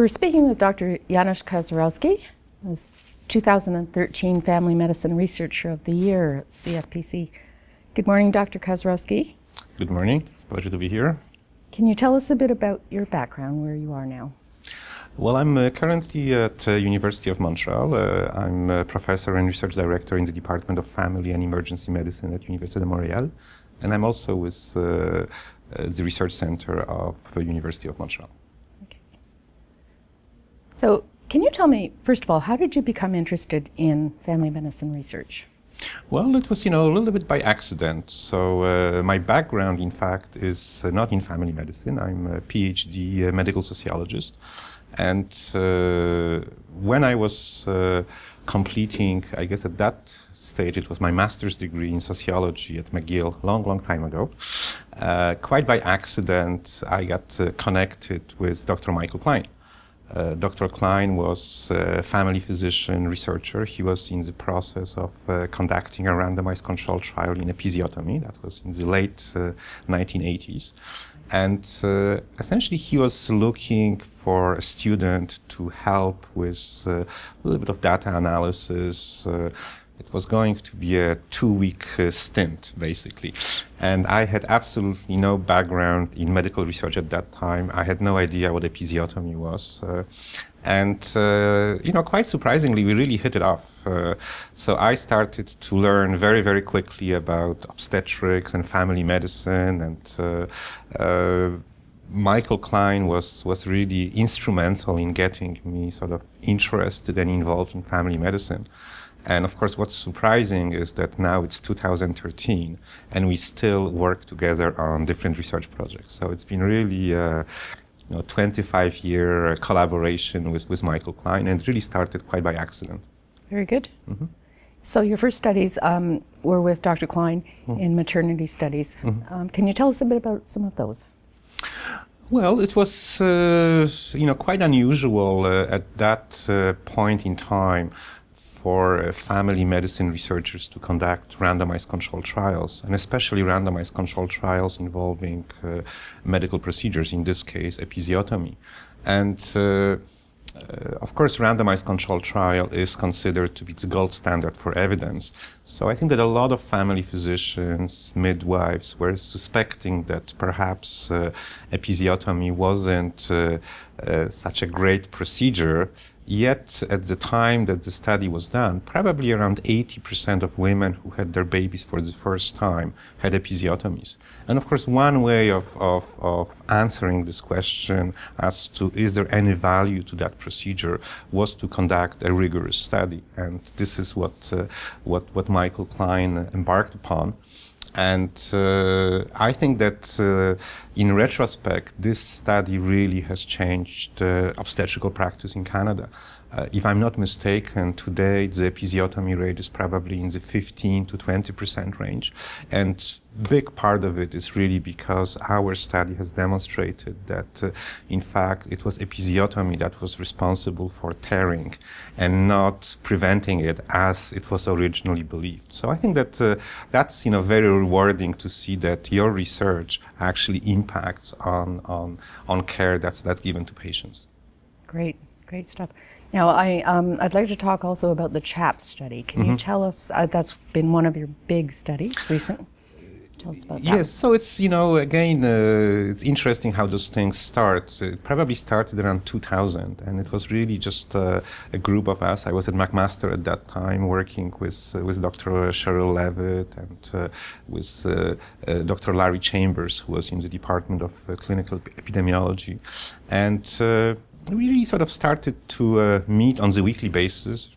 We're speaking with Dr. Janusz Kaczorowski, the 2013 Family Medicine Researcher of the Year at CFPC. Good morning, Dr. Kaczorowski. Good morning. It's a pleasure to be here. Can you tell us a bit about your background, where you are now? Well, I'm currently at University of Montreal. I'm a professor and research director in the Department of Family and Emergency Medicine at Université de Montréal. And I'm also with the Research Center of University of Montreal. Okay. So, can you tell me, first of all, how did you become interested in family medicine research? Well, it was, a little bit by accident. So my background, in fact, is not in family medicine. I'm a PhD medical sociologist. And when I was completing, I guess at that stage, it was my master's degree in sociology at McGill, long time ago. Quite by accident, I got connected with Dr. Michael Klein. Dr. Klein was a family physician researcher. He was in the process of conducting a randomized controlled trial in episiotomy. That was in the late 1980s. And essentially, he was looking for a student to help with a little bit of data analysis. It was going to be a 2-week stint, basically. And I had absolutely no background in medical research at that time. I had no idea what episiotomy was. Quite surprisingly, we really hit it off. So I started to learn very, very quickly about obstetrics and family medicine. And Michael Klein was really instrumental in getting me sort of interested and involved in family medicine. And of course, what's surprising is that now it's 2013 and we still work together on different research projects. So it's been really a 25-year collaboration with Michael Klein, and it really started quite by accident. Very good. Mm-hmm. So your first studies were with Dr. Klein in maternity studies. Mm-hmm. Can you tell us a bit about some of those? Well, it was quite unusual at that point in time for family medicine researchers to conduct randomized controlled trials, and especially randomized controlled trials involving medical procedures, in this case, episiotomy. And of course, randomized controlled trial is considered to be the gold standard for evidence. So I think that a lot of family physicians, midwives, were suspecting that perhaps episiotomy wasn't such a great procedure. Yet, at the time that the study was done, probably around 80% of women who had their babies for the first time had episiotomies. And of course, one way of answering this question as to is there any value to that procedure was to conduct a rigorous study. And this is what Michael Klein embarked upon. And I think that in retrospect, this study really has changed obstetrical practice in Canada. If I'm not mistaken, today the episiotomy rate is probably in the 15 to 20% range. And big part of it is really because our study has demonstrated that, in fact, it was episiotomy that was responsible for tearing and not preventing it as it was originally believed. So I think that that's very rewarding to see that your research actually impacts on care that's given to patients. Great stuff. Now, I'd like to talk also about the CHAP study. Can you tell us, that's been one of your big studies recent? Tell us about that. Yes, so it's, again, it's interesting how those things start. It probably started around 2000, and it was really just a group of us. I was at McMaster at that time, working with Dr. Cheryl Levitt and with Dr. Larry Chambers, who was in the Department of Clinical Epidemiology. And we really sort of started to meet on the weekly basis,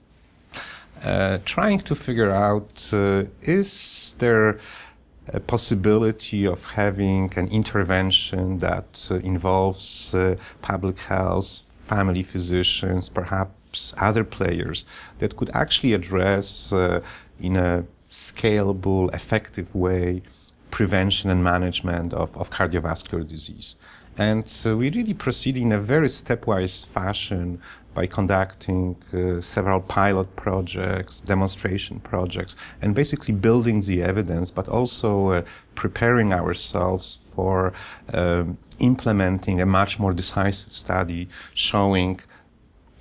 trying to figure out, is there a possibility of having an intervention that involves public health, family physicians, perhaps other players, that could actually address in a scalable, effective way prevention and management of cardiovascular disease. And we really proceed in a very stepwise fashion by conducting several pilot projects, demonstration projects, and basically building the evidence, but also preparing ourselves for implementing a much more decisive study showing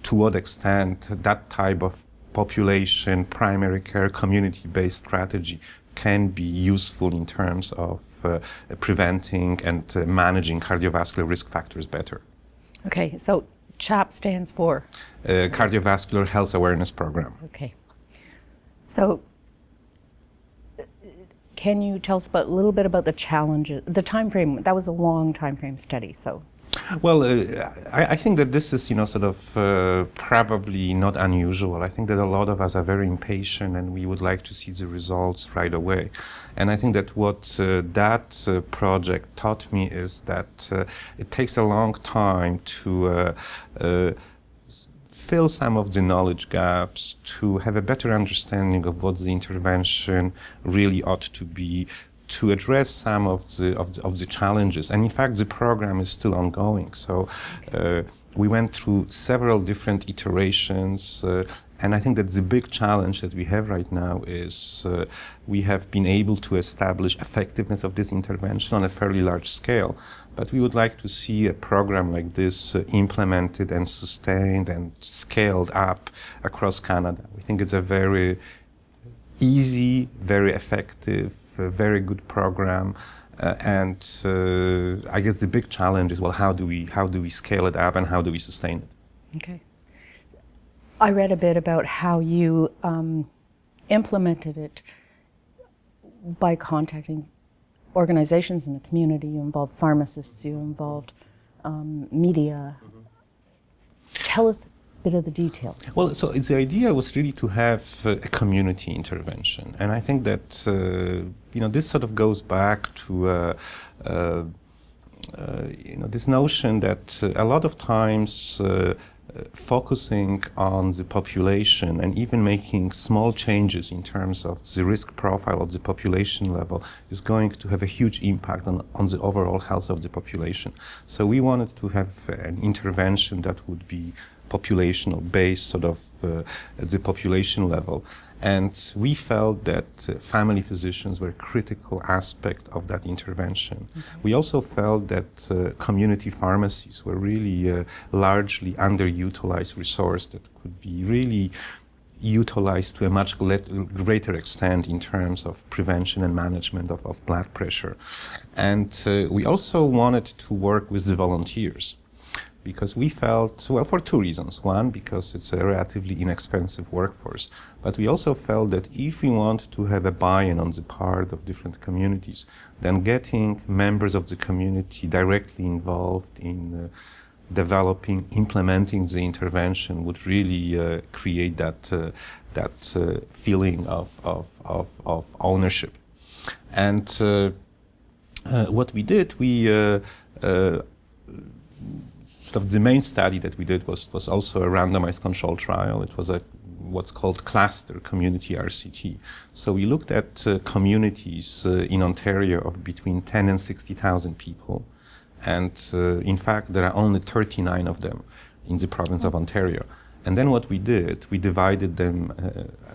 to what extent that type of population, primary care, community-based strategy can be useful in terms of preventing and managing cardiovascular risk factors better. Okay, so CHAP stands for? Cardiovascular Health Awareness Program. Okay. So can you tell us a little bit about the challenges, the time frame? That was a long time frame study, so. Well, I think that this is, sort of probably not unusual. I think that a lot of us are very impatient and we would like to see the results right away. And I think that what that project taught me is that it takes a long time to fill some of the knowledge gaps, to have a better understanding of what the intervention really ought to be, to address some of the challenges. And in fact, the program is still ongoing. So we went through several different iterations, and I think that the big challenge that we have right now is we have been able to establish effectiveness of this intervention on a fairly large scale. But we would like to see a program like this implemented and sustained and scaled up across Canada. We think it's a very easy, very effective, a very good program, and I guess the big challenge is, well, how do we scale it up and how do we sustain it? Okay. I read a bit about how you implemented it by contacting organizations in the community. You involved pharmacists, you involved media. Mm-hmm. Tell us bit of the details. Well, so the idea was really to have a community intervention, and I think that this sort of goes back to this notion that a lot of times focusing on the population and even making small changes in terms of the risk profile of the population level is going to have a huge impact on the overall health of the population. So we wanted to have an intervention that would be populational based, sort of at the population level. And we felt that family physicians were a critical aspect of that intervention. Mm-hmm. We also felt that community pharmacies were really largely underutilized resource that could be really utilized to a much greater extent in terms of prevention and management of blood pressure. And we also wanted to work with the volunteers, because we felt, well, for two reasons. One, because it's a relatively inexpensive workforce, but we also felt that if we want to have a buy-in on the part of different communities, then getting members of the community directly involved in developing, implementing the intervention would really create that feeling of ownership. And what we did, the main study that we did was also a randomized control trial. It was what's called cluster community RCT. So we looked at communities in Ontario of between 10 and 60,000 people. And in fact, there are only 39 of them in the province of Ontario. And then what we did, we divided them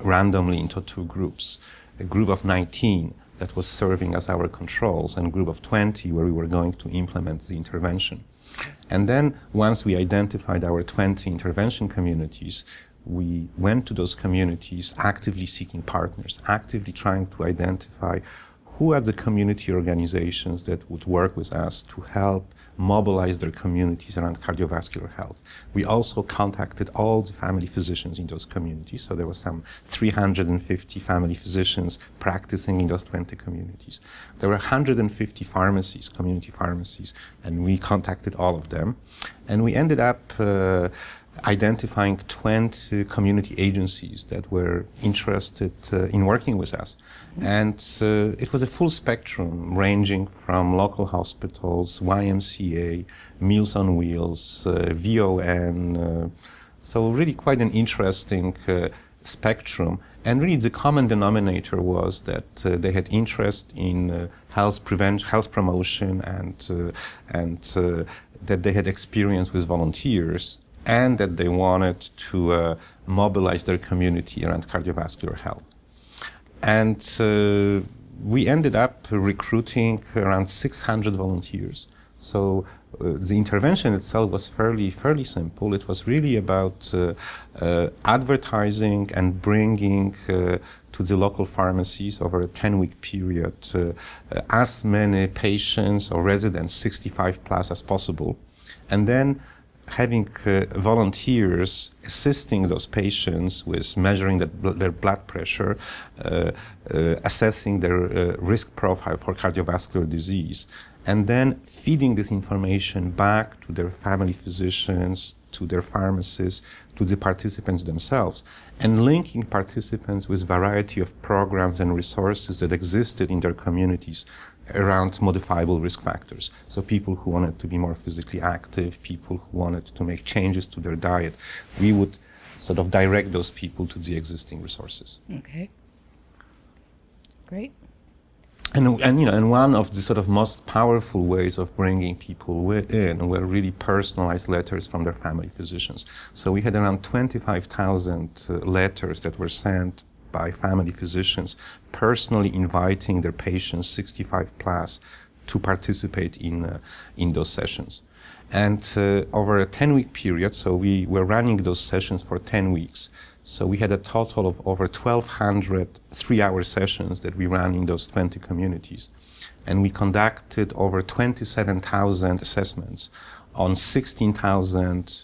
randomly into two groups. A group of 19 that was serving as our controls, and a group of 20 where we were going to implement the intervention. And then once we identified our 20 intervention communities, we went to those communities actively seeking partners, actively trying to identify who are the community organizations that would work with us to help mobilize their communities around cardiovascular health. We also contacted all the family physicians in those communities. So there was some 350 family physicians practicing in those 20 communities. There were 150 pharmacies, community pharmacies, and we contacted all of them. And we ended up identifying 20 community agencies that were interested in working with us. And it was a full spectrum ranging from local hospitals, YMCA, Meals on Wheels, VON, so really quite an interesting spectrum. And really the common denominator was that they had interest in health promotion, and that they had experience with volunteers, and that they wanted to mobilize their community around cardiovascular health. And we ended up recruiting around 600 volunteers. So the intervention itself was fairly simple. It was really about advertising and bringing to the local pharmacies over a 10-week period as many patients or residents 65 plus as possible, and then having volunteers assisting those patients with measuring their blood pressure, assessing their risk profile for cardiovascular disease, and then feeding this information back to their family physicians, to their pharmacists, to the participants themselves, and linking participants with variety of programs and resources that existed in their communities around modifiable risk factors. So people who wanted to be more physically active, people who wanted to make changes to their diet, we would sort of direct those people to the existing resources. Okay. Great. And one of the sort of most powerful ways of bringing people in were really personalized letters from their family physicians. So we had around 25,000 letters that were sent by family physicians personally inviting their patients 65 plus to participate in those sessions. And over a 10-week period, so we were running those sessions for 10 weeks. So we had a total of over 1,200 3-hour sessions that we ran in those 20 communities. And we conducted over 27,000 assessments on 16,000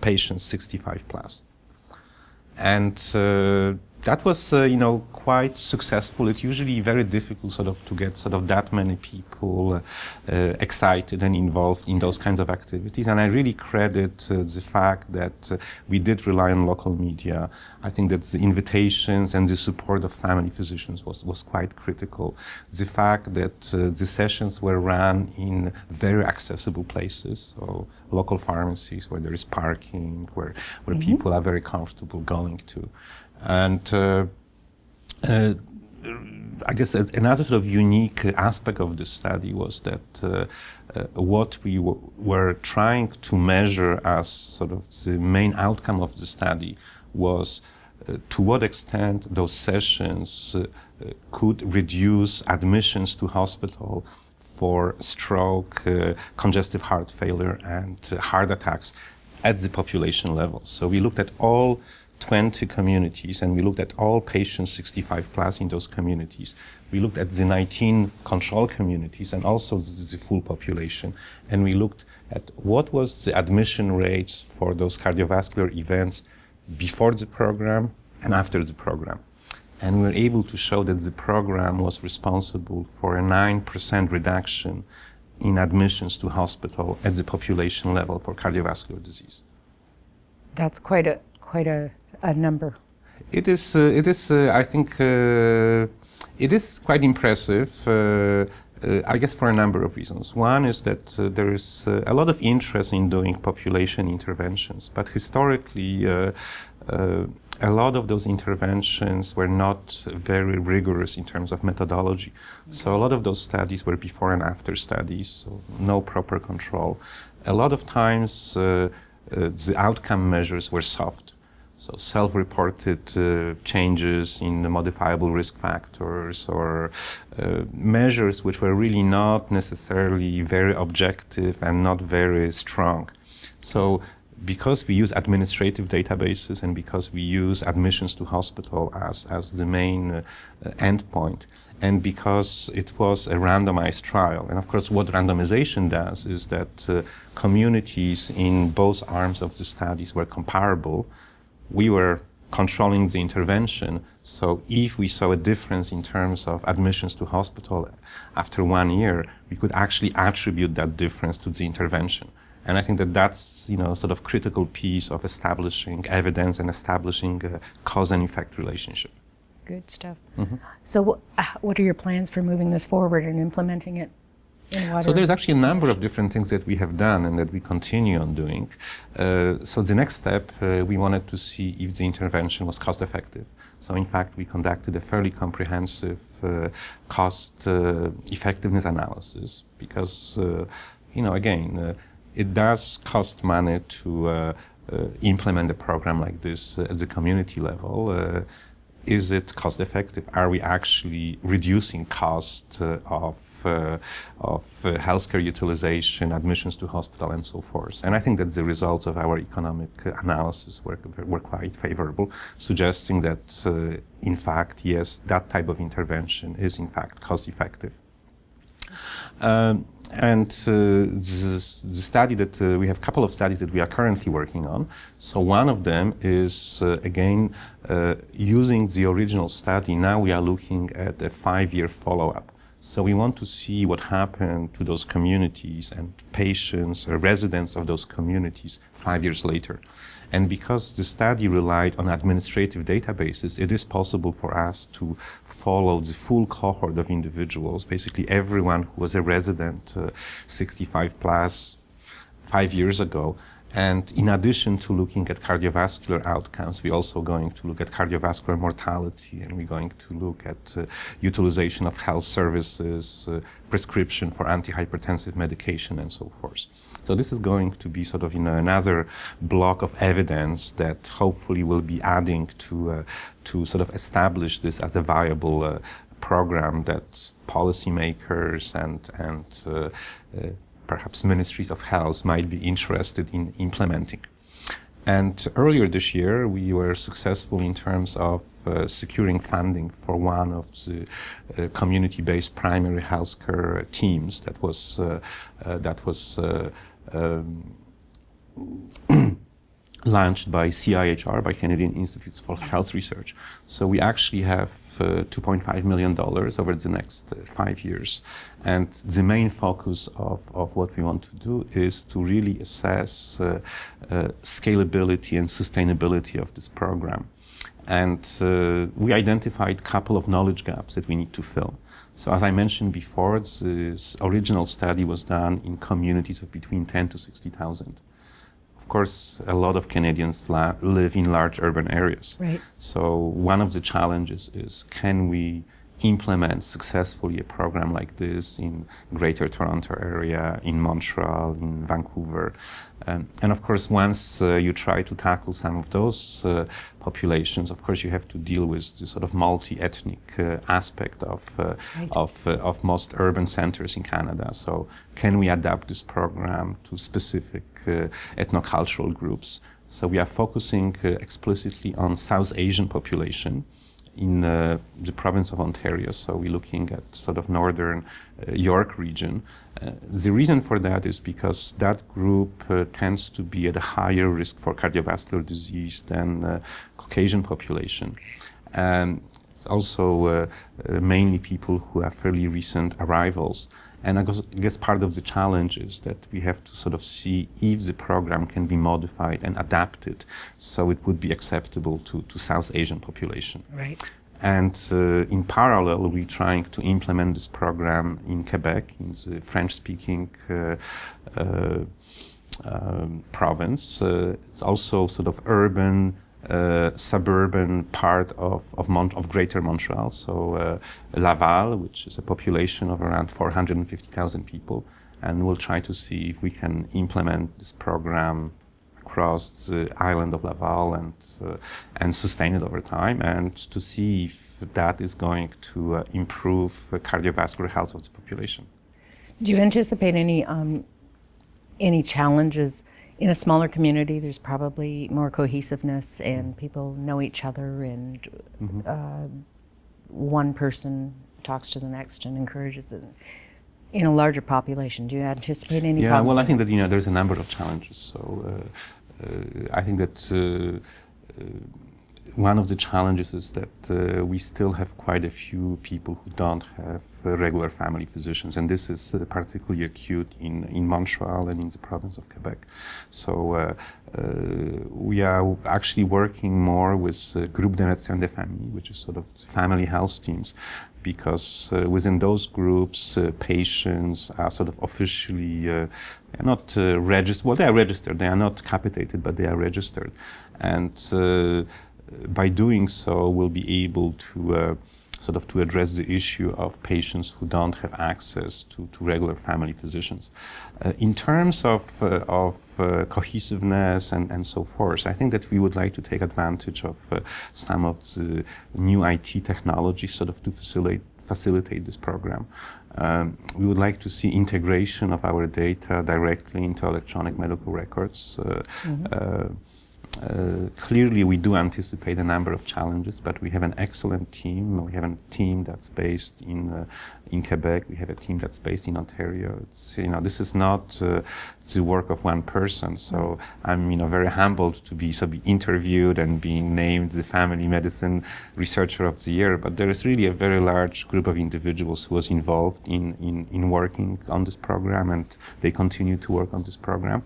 patients 65 plus. And that was, quite successful. It's usually very difficult to get that many people excited and involved in those kinds of activities. And I really credit the fact that we did rely on local media. I think that the invitations and the support of family physicians was quite critical. The fact that the sessions were run in very accessible places, so local pharmacies where there is parking, where people are very comfortable going to. And I guess another sort of unique aspect of the study was that what we were trying to measure as sort of the main outcome of the study was to what extent those sessions could reduce admissions to hospital for stroke, congestive heart failure, and heart attacks at the population level. So we looked at all 20 communities, and we looked at all patients 65 plus in those communities. We looked at the 19 control communities and also the full population. And we looked at what was the admission rates for those cardiovascular events before the program and after the program. And we were able to show that the program was responsible for a 9% reduction in admissions to hospital at the population level for cardiovascular disease. That's quite a number. It is. I think it is quite impressive. I guess for a number of reasons. One is that there is a lot of interest in doing population interventions, but historically, a lot of those interventions were not very rigorous in terms of methodology. Okay. So a lot of those studies were before and after studies, so no proper control. A lot of times, the outcome measures were soft. So self-reported changes in the modifiable risk factors or measures which were really not necessarily very objective and not very strong. So because we use administrative databases and because we use admissions to hospital as the main endpoint, and because it was a randomized trial, and of course what randomization does is that communities in both arms of the studies were comparable. We were controlling the intervention, so if we saw a difference in terms of admissions to hospital after 1 year, we could actually attribute that difference to the intervention. And I think that that's, sort of critical piece of establishing evidence and establishing a cause and effect relationship. Good stuff. Mm-hmm. So what are your plans for moving this forward and implementing it in water? So there's actually a number of different things that we have done and that we continue on doing. So the next step, we wanted to see if the intervention was cost effective. So in fact, we conducted a fairly comprehensive cost effectiveness analysis because, again, it does cost money to implement a program like this at the community level. Is it cost effective? Are we actually reducing cost of healthcare utilization, admissions to hospital, and so forth? And I think that the results of our economic analysis were quite favorable, suggesting that, in fact, yes, that type of intervention is in fact cost effective. The study that we have a couple of studies that we are currently working on. So one of them is again using the original study. Now we are looking at a 5-year follow-up. So we want to see what happened to those communities and patients or residents of those communities 5 years later. And because the study relied on administrative databases, it is possible for us to follow the full cohort of individuals, basically everyone who was a resident 65 plus 5 years ago. And in addition to looking at cardiovascular outcomes, we're also going to look at cardiovascular mortality, and we're going to look at utilization of health services, prescription for antihypertensive medication, and so forth. So this is going to be sort of another block of evidence that hopefully will be adding to sort of establish this as a viable program that policymakers and perhaps ministries of health might be interested in implementing. And earlier this year, we were successful in terms of securing funding for one of the community-based primary healthcare teams that was launched by CIHR, by Canadian Institutes for Health Research. So we actually have $2.5 million over the next 5 years. And the main focus of what we want to do is to really assess scalability and sustainability of this program. And we identified a couple of knowledge gaps that we need to fill. So as I mentioned before, this original study was done in communities of between 10 to 60,000. Of course, a lot of Canadians live in large urban areas. Right. So one of the challenges is, can we implement successfully a program like this in Greater Toronto area, in Montreal, in Vancouver? And of course, once you try to tackle some of those populations, of course, you have to deal with the sort of multi-ethnic aspect of most urban centers in Canada. So can we adapt this program to specific ethnocultural groups? So we are focusing explicitly on South Asian population in the province of Ontario. So we're looking at sort of northern York region. The reason for that is because that group tends to be at a higher risk for cardiovascular disease than Caucasian population. And it's also mainly people who are fairly recent arrivals. And I guess part of the challenge is that we have to sort of see if the program can be modified and adapted so it would be acceptable to South Asian population. Right. And in parallel, we're trying to implement this program in Quebec, in the French-speaking province. It's also sort of urban, suburban part of Greater Montreal. So Laval, which is a population of around 450,000 people, and we'll try to see if we can implement this program across the island of Laval and sustain it over time, and to see if that is going to improve cardiovascular health of the population. Do you anticipate any challenges? In a smaller community, there's probably more cohesiveness and people know each other, and one person talks to the next and encourages it. In a larger population, do you anticipate any problems? Yeah, well, I think that there's a number of challenges. So I think that one of the challenges is that we still have quite a few people who don't have regular family physicians, and this is particularly acute in Montreal and in the province of Quebec. So we are actually working more with Groupe de médecins de famille, which is sort of family health teams, because within those groups, patients are sort of officially not registered. Well, they are registered. They are not capitated, but they are registered. And by doing so, we'll be able to sort of to address the issue of patients who don't have access to regular family physicians. In terms of cohesiveness and so forth, I think that we would like to take advantage of some of the new IT technology sort of to facilitate this program. We would like to see integration of our data directly into electronic medical records. Clearly, we do anticipate a number of challenges, but we have an excellent team. We have a team that's based in Quebec. We have a team that's based in Ontario. It's, this is not the work of one person. So I'm, very humbled to be interviewed and being named the Family Medicine Researcher of the Year. But there is really a very large group of individuals who was involved in working on this program, and they continue to work on this program.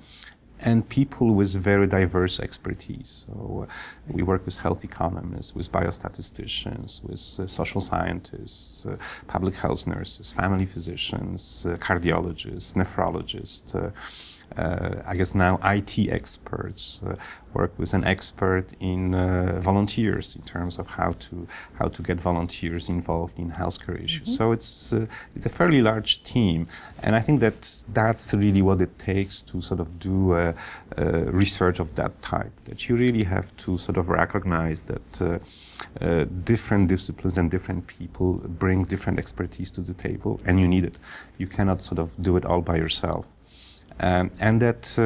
And people with very diverse expertise. So we work with health economists, with biostatisticians, with social scientists, public health nurses, family physicians, cardiologists, nephrologists, I guess now IT experts, work with an expert in volunteers in terms of how to get volunteers involved in healthcare issues. So it's a fairly large team, and I think that's really what it takes to sort of do research of that type. That you really have to sort of recognize that different disciplines and different people bring different expertise to the table, and you need it. You cannot sort of do it all by yourself. And that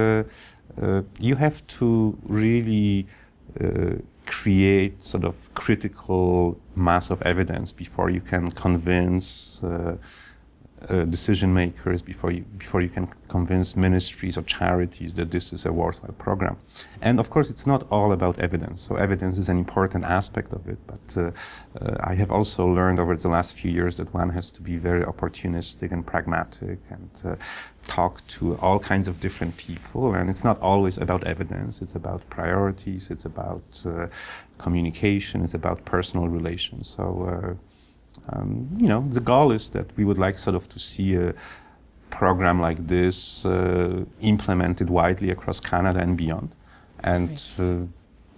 you have to really create sort of critical mass of evidence before you can convince decision makers, before you can convince ministries or charities that this is a worthwhile program. And of course, it's not all about evidence. So evidence is an important aspect of it, but I have also learned over the last few years that one has to be very opportunistic and pragmatic and talk to all kinds of different people. And it's not always about evidence. It's about priorities. It's about communication. It's about personal relations. So the goal is that we would like sort of to see a program like this implemented widely across Canada and beyond. And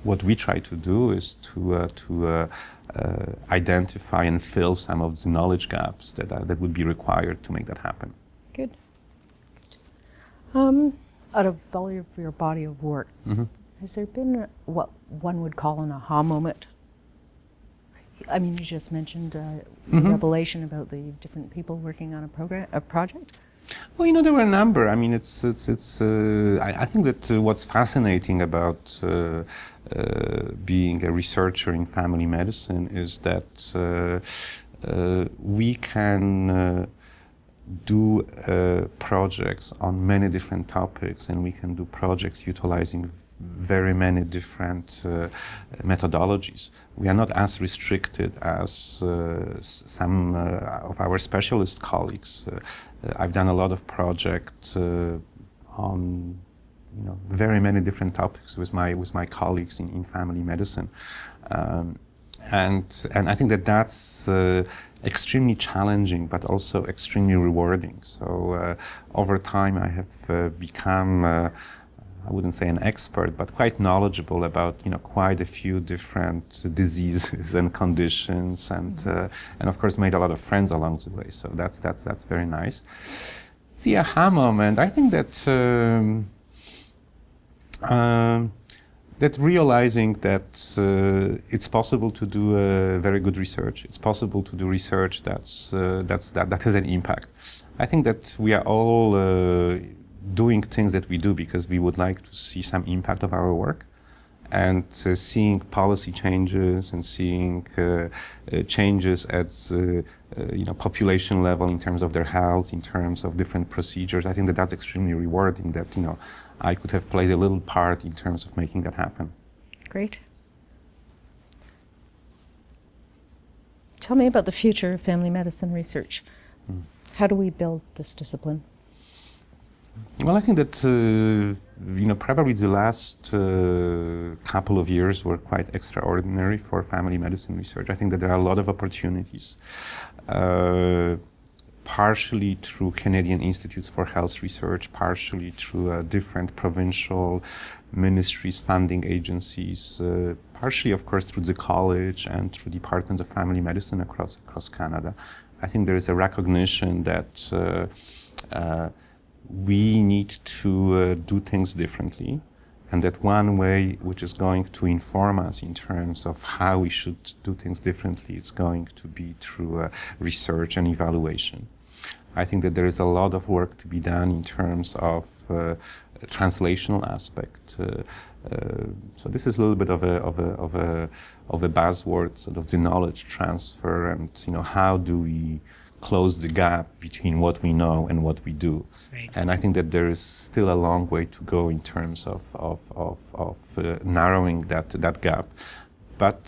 what we try to do is to identify and fill some of the knowledge gaps that would be required to make that happen. Good. Out of all of your body of work, has there been what one would call an aha moment? I mean, you just mentioned revelation about the different people working on a project. Well, there were a number. I mean, I think that what's fascinating about being a researcher in family medicine is that we can do projects on many different topics, and we can do projects utilizing very many different methodologies. We are not as restricted as some of our specialist colleagues. I've done a lot of projects on very many different topics with my colleagues in family medicine, and I think that's extremely challenging, but also extremely rewarding. So over time, I have become. I wouldn't say an expert, but quite knowledgeable about quite a few different diseases and conditions, and of course made a lot of friends along the way. So that's very nice. The aha moment, I think that that realizing that it's possible to do very good research. It's possible to do research that has an impact. I think that we are all doing things that we do because we would like to see some impact of our work, and seeing policy changes and seeing changes at population level in terms of their health, in terms of different procedures. I think that that's extremely rewarding, that I could have played a little part in terms of making that happen. Great. Tell me about the future of family medicine research. How do we build this discipline? Well, I think that probably the last couple of years were quite extraordinary for family medicine research. I think that there are a lot of opportunities, partially through Canadian Institutes for Health Research, partially through different provincial ministries, funding agencies, partially, of course, through the college and through departments of family medicine across Canada. I think there is a recognition that we need to do things differently, and that one way which is going to inform us in terms of how we should do things differently is going to be through research and evaluation. I think that there is a lot of work to be done in terms of a translational aspect. So this is a little bit of a buzzword, sort of the knowledge transfer, and how do we close the gap between what we know and what we do. Right. And I think that there is still a long way to go in terms of narrowing that gap. But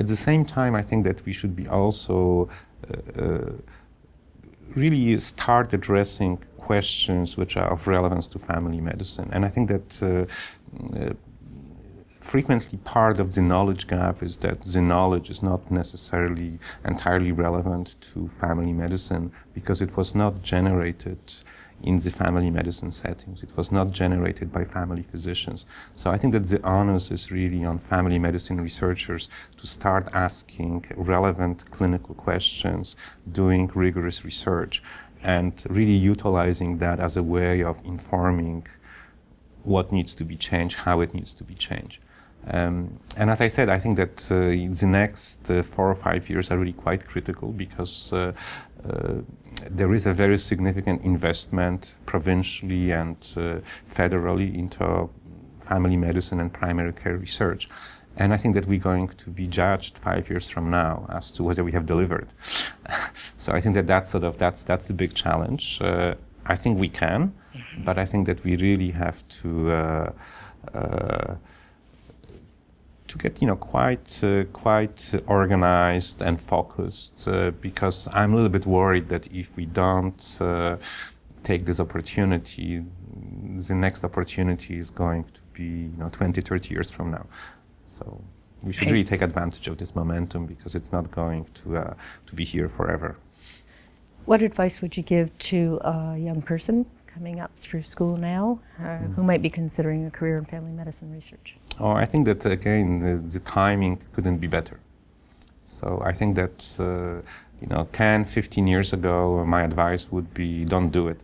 at the same time, I think that we should be also really start addressing questions which are of relevance to family medicine. And I think that frequently part of the knowledge gap is that the knowledge is not necessarily entirely relevant to family medicine because it was not generated in the family medicine settings. It was not generated by family physicians. So I think that the onus is really on family medicine researchers to start asking relevant clinical questions, doing rigorous research, and really utilizing that as a way of informing what needs to be changed, how it needs to be changed. And as I said, I think that the next 4 or 5 years are really quite critical because there is a very significant investment provincially and federally into family medicine and primary care research. And I think that we're going to be judged 5 years from now as to whether we have delivered. So I think that that's a big challenge. I think we can, but I think that we really have to get quite organized and focused because I'm a little bit worried that if we don't take this opportunity, the next opportunity is going to be 20, 30 years from now. So we should really take advantage of this momentum because it's not going to be here forever. What advice would you give to a young person coming up through school now who might be considering a career in family medicine research? Oh, I think that, again, the timing couldn't be better. So I think that, 10, 15 years ago, my advice would be don't do it.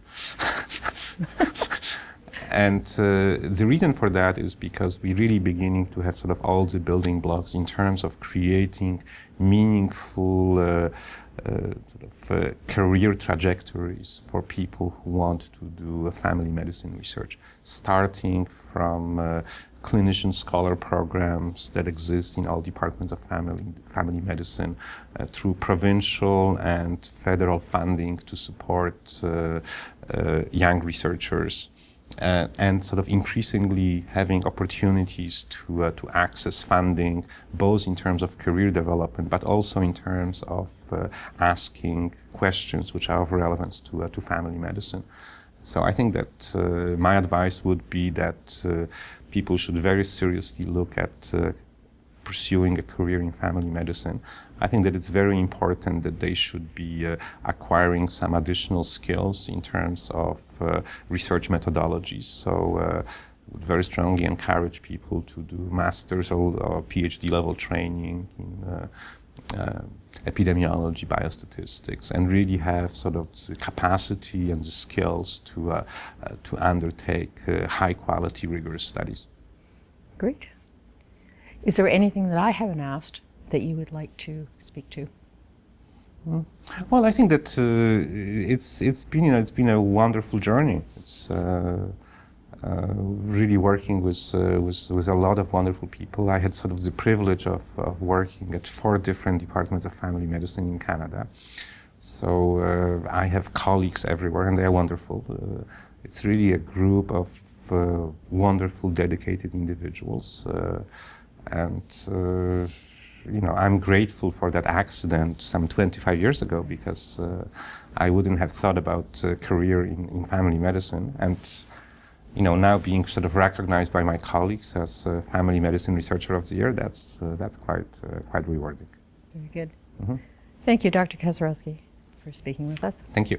And the reason for that is because we're really beginning to have sort of all the building blocks in terms of creating meaningful career trajectories for people who want to do family medicine research, starting from clinician scholar programs that exist in all departments of family medicine, through provincial and federal funding to support young researchers, and sort of increasingly having opportunities to access funding, both in terms of career development, but also in terms of asking questions which are of relevance to family medicine. So I think that my advice would be that people should very seriously look at pursuing a career in family medicine. I think that it's very important that they should be acquiring some additional skills in terms of research methodologies. So would very strongly encourage people to do master's or PhD level training in epidemiology, biostatistics, and really have sort of the capacity and the skills to undertake high quality, rigorous studies. Great. Is there anything that I haven't asked that you would like to speak to? Well, I think that it's been a wonderful journey. It's really working with a lot of wonderful people. I had sort of the privilege of working at 4 different departments of family medicine in Canada. So I have colleagues everywhere, and they are wonderful. It's really a group of wonderful, dedicated individuals, and I'm grateful for that accident some 25 years ago because I wouldn't have thought about a career in family medicine. And now being sort of recognized by my colleagues as Family Medicine Researcher of the Year, that's quite rewarding. Very good. Mm-hmm. Thank you, Dr. Kaczorowski, for speaking with us. Thank you.